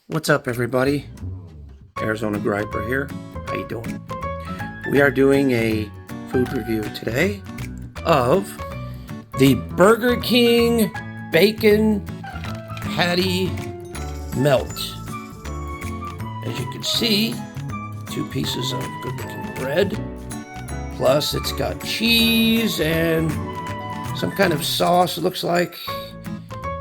What's up, everybody? Arizona Griper here. How you doing? We are doing a food review today of the Burger King Bacon Patty Melt. As you can see, 2 pieces of good-looking bread, plus it's got cheese and some kind of sauce. It looks like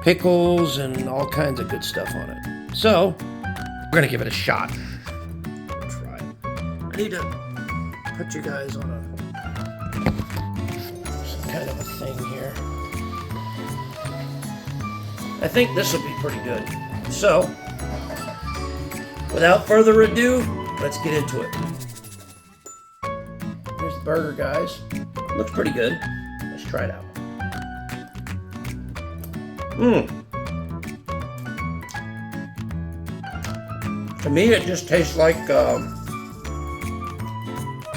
pickles and all kinds of good stuff on it. So, we're gonna give it a shot. Try it. I need to put you guys on some kind of a thing here. I think this will be pretty good. So, without further ado, let's get into it. Here's the burger, guys. Looks pretty good. Let's try it out. To me, it just tastes like a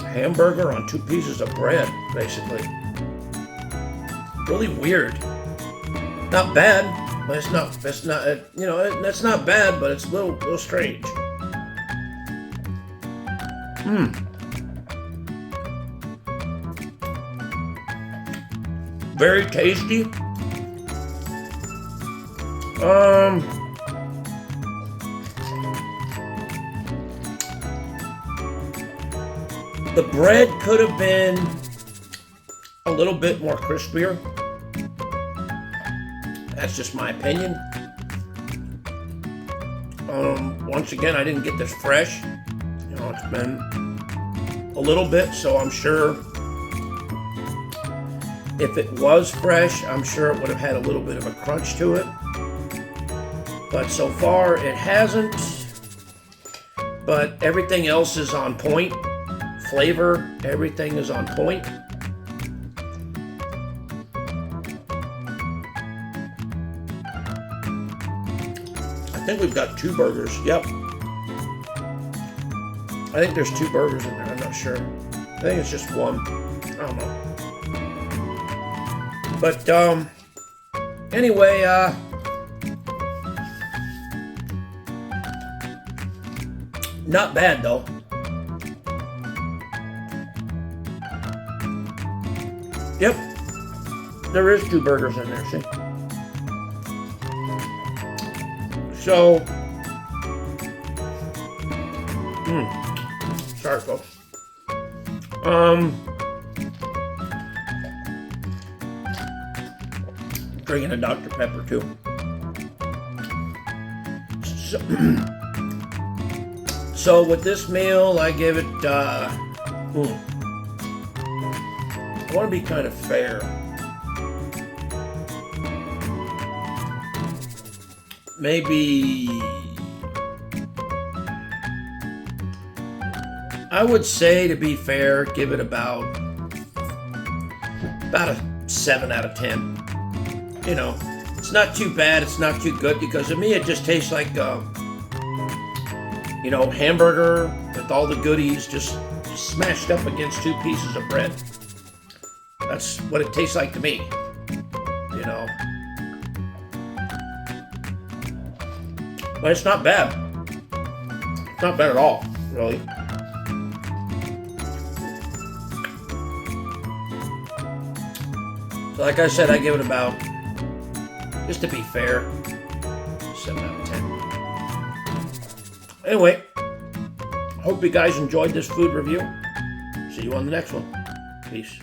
hamburger on 2 pieces of bread, basically. Really weird. Not bad, but it's not that's not bad, but it's a little strange. Very tasty. The bread could have been a little bit more crispier. That's just my opinion. Once again, I didn't get this fresh. It's been a little bit, so I'm sure if it was fresh, I'm sure it would have had a little bit of a crunch to it. But so far, it hasn't. But everything else is on point. Flavor, everything is on point. I think we've got 2 burgers. Yep. I think there's 2 burgers in there. I'm not sure. I think it's just 1. I don't know. But anyway, not bad though. Yep, there is 2 burgers in there, see? So, sorry folks. Drinking a Dr. Pepper too. So with this meal, I give it, I want to be kind of fair. Maybe I would say, to be fair, give it about a 7 out of 10. It's not too bad, it's not too good, because to me it just tastes like hamburger with all the goodies just smashed up against 2 pieces of bread. That's what it tastes like to me, But it's not bad. It's not bad at all, really. So like I said, I give it about, just to be fair, 7 out of 10. Anyway, hope you guys enjoyed this food review. See you on the next one. Peace.